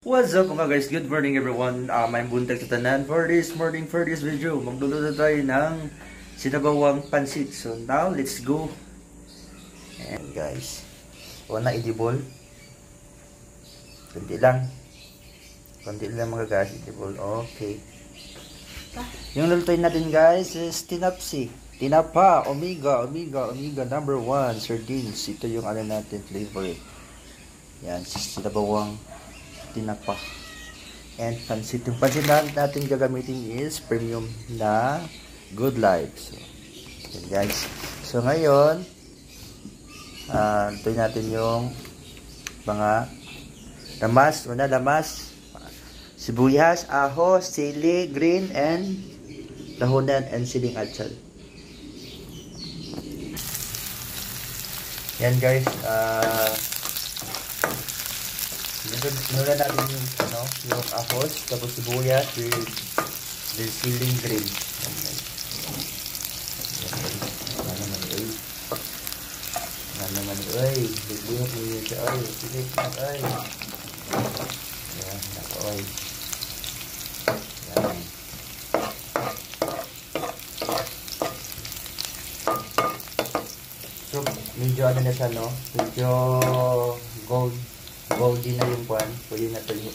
What's up mga guys? Good morning everyone. May buntag sa tanan for this video. Magluluto tayo ng sinabawang pansit. So now, let's go. And guys, una idibol. Kunti lang mga guys, idibol. Okay. Yung lulutuin natin guys is tinapsi. Tinapa, omega number 1, sardines. Ito yung ano natin, favorite. Yan, sinabawang tinapa and pansit. Yung pansit natin gagamitin is premium na Good Life. So yan guys, so ngayon tuloy natin yung mga lamas, sibuyas, ahos, sili, green, and lahunan, and siling atsal. Yan guys, sinulan natin yung ahos, tapos sibuyas, with siling green. Bibuyot mo yun siya, silip na, yan, nako, yan. So, medyo ano na siya, medyo golden na yung buwan. Pwede na ito yung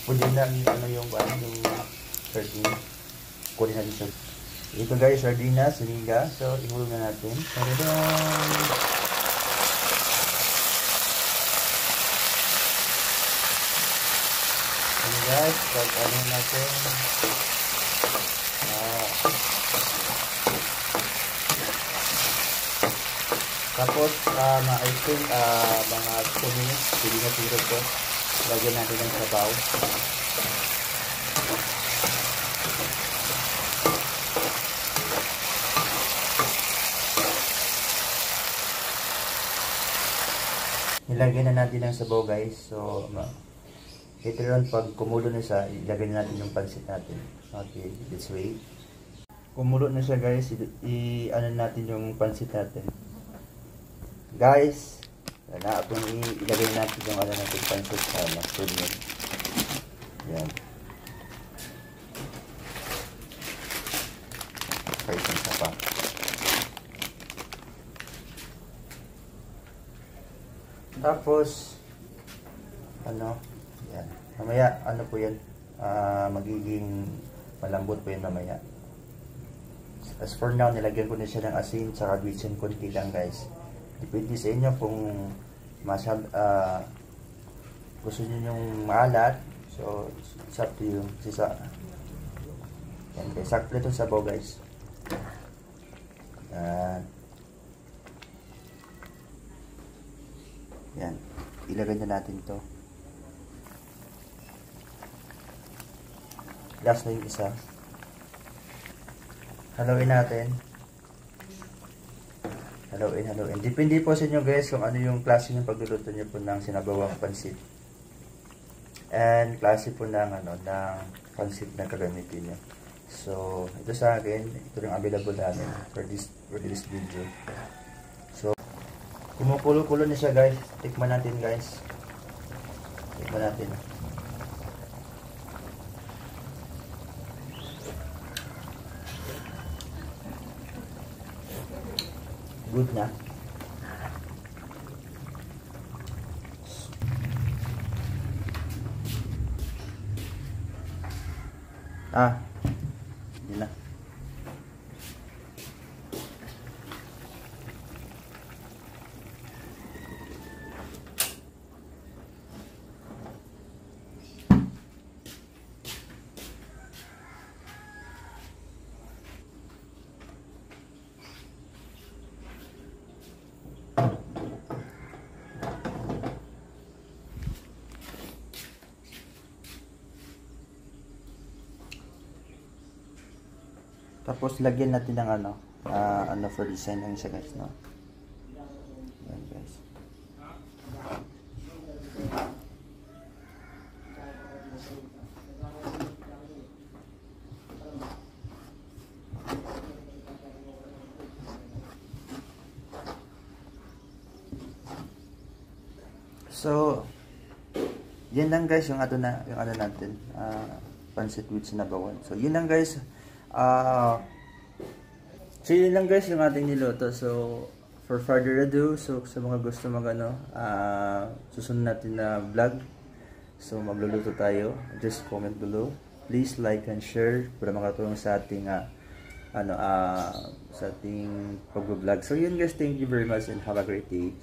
pwede na yung buwan, yung sardine. Kunin natin siya. Ito guys, sardinas, siniga. So, ihulog na natin. Taradang! Ano guys, pag-ano natin. Tapos, I think, mga 2 minutes, pwede na siguro ito. Lagyan natin ng sabaw. Nilagyan na natin ng sabaw guys. So, later on, pag kumulo na siya, ilagay na natin yung pansit natin. Okay, this way. Kumulo na siya guys, i-ano natin yung pansit natin. Guys, na itong ilagay natin yung ano natin pansit sa premium. Yan. Okay, isa pa. Tapos, yan. Mamaya, po yan, magiging malambot po yan mamaya. As for now, nilagyan ko na siya ng asin, saka bitsin konti lang guys. Depende sa inyo kung gusto nyo yung maalat. So, it's up to you. Yan guys, sakto itong sabaw guys. Yan, ilagay na natin to. Last na yung isa. Haluin natin. Haluin. Depende po sa inyo guys kung ano yung klase ng pagluluto nyo po ng sinabawang pansit. And klase po ng ng pansit na gagamitin nyo. So, ito sa akin, ito yung available namin for this video. So, kumukulo-kulo na siya guys. Tikman natin guys. Tikman natin. Good na. Hindi na. Tapos lagyan natin ng for design ng siya guys, Yan guys. So, Yan lang guys yung ano natin, pancit with sinabawan. So yun lang guys. So yun lang guys yung ating niluto. So for further ado, so sa mga gusto susunod natin na vlog. So magluluto tayo. Just comment below. Please like and share para makatulong sa ating sa ating pag-vlog. So yun guys, thank you very much and have a great day.